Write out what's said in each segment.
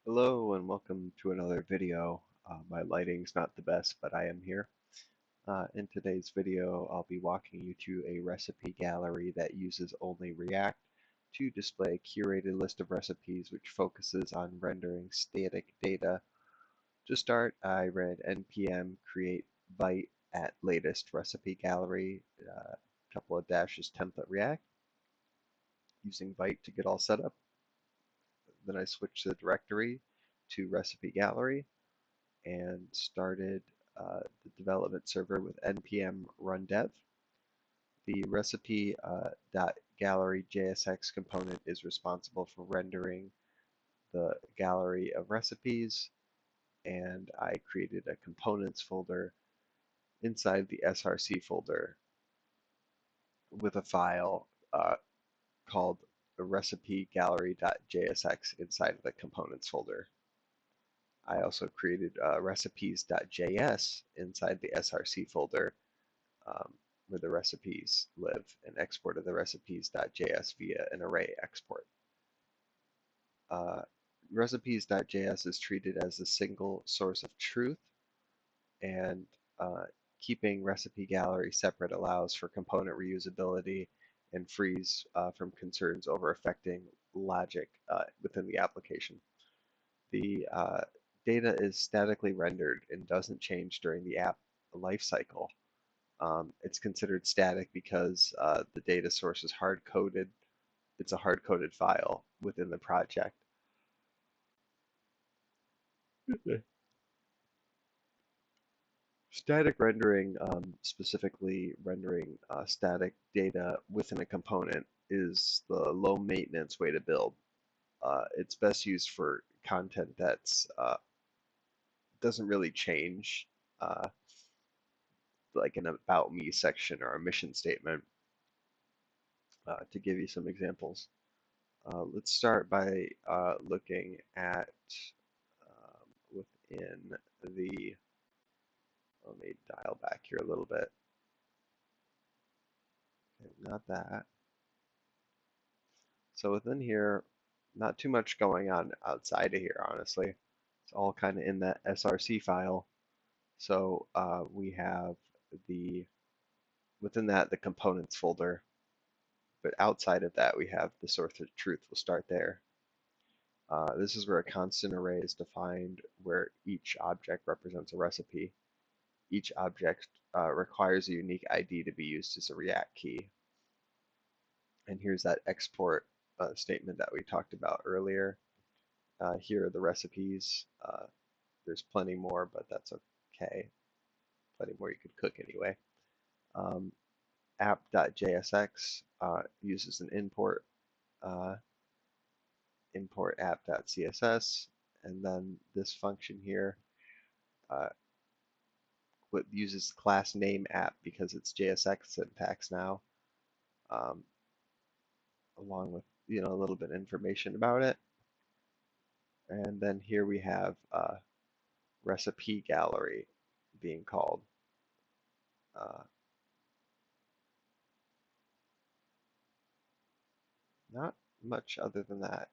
Hello and welcome to another video. My lighting's not the best, but I am here. In today's video, I'll be walking you to a recipe gallery that uses only React to display a curated list of recipes which focuses on rendering static data. To start, I read npm create byte at latest recipe gallery, couple of dashes template React, using byte to get all set up. Then I switched the directory to recipe gallery and started the development server with npm run dev. The recipe .gallery JSX component is responsible for rendering the gallery of recipes, and I created a components folder inside the src folder with a file called recipe gallery.jsx inside of the components folder. I also created recipes.js inside the src folder um, where the recipes live and exported the recipes.js via an array export. Uh, recipes.js is treated as a single source of truth, and keeping recipe gallery separate allows for component reusability and frees from concerns over affecting logic within the application. The data is statically rendered and doesn't change during the app lifecycle. It's considered static because the data source is hard-coded. It's a hard-coded file within the project. Static rendering, specifically rendering static data within a component, is the low maintenance way to build. It's best used for content that's doesn't really change, uh, like an about me section or a mission statement. To give you some examples, let's start by looking at within the, let me dial back here a little bit. Okay, not that. So within here, not too much going on outside of here, honestly. It's all kind of in that src file. So we have the, within that, the components folder. But outside of that, we have the source of truth. We'll start there. This is where a constant array is defined, where each object represents a recipe. Each object requires a unique ID to be used as a React key. And here's that export statement that we talked about earlier. Here are the recipes. There's plenty more, but that's okay. Plenty more you could cook anyway. App.jsx uses an import app.css, and then this function here uh, what uses class name app because it's JSX syntax now, um, along with a little bit of information about it. And then here we have recipe gallery being called. Not much other than that.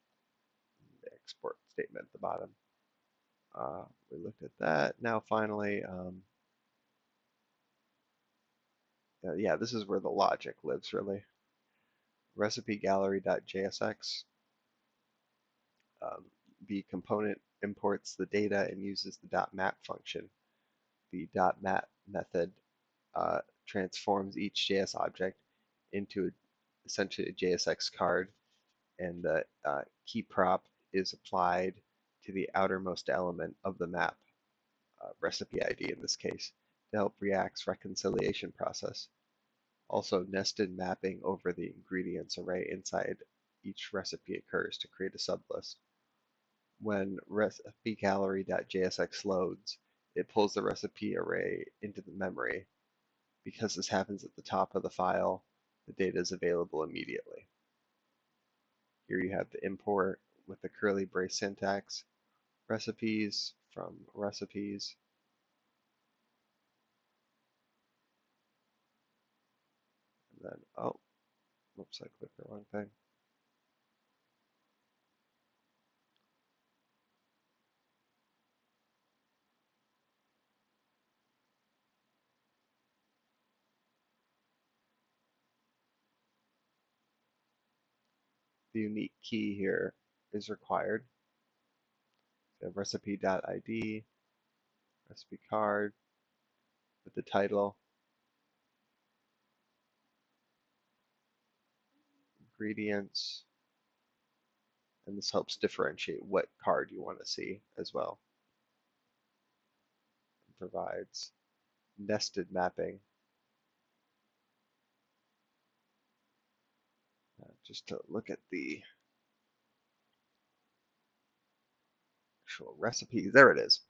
The export statement at the bottom. We looked at that. Now finally, yeah, this is where the logic lives really. Recipe gallery.jsx. The component imports the data and uses the .map function. The .map method transforms each JS object into essentially a JSX card, and the key prop is applied to the outermost element of the map, recipe ID in this case, to help React's reconciliation process. Also, nested mapping over the ingredients array inside each recipe occurs to create a sublist. When recipegallery.jsx loads, it pulls the recipe array into the memory. Because this happens at the top of the file, the data is available immediately. Here you have the import with the curly brace syntax, recipes from recipes. And then, oh, whoops, I clicked the wrong thing. the unique key here is required. So recipe.id, recipe card with the title, ingredients, and this helps differentiate what card you want to see as well. It provides nested mapping just to look at the actual recipes. There it is.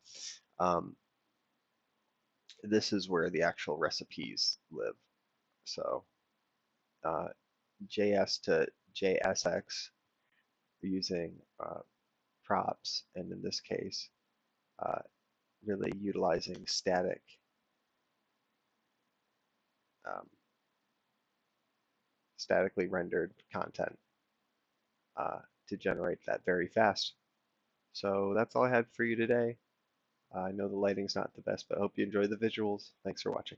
This is where the actual recipes live. So JS to JSX using props, and in this case, uh, really utilizing um, statically rendered content to generate that very fast. So that's all I had for you today. I know the lighting's not the best, but I hope you enjoy the visuals. Thanks for watching.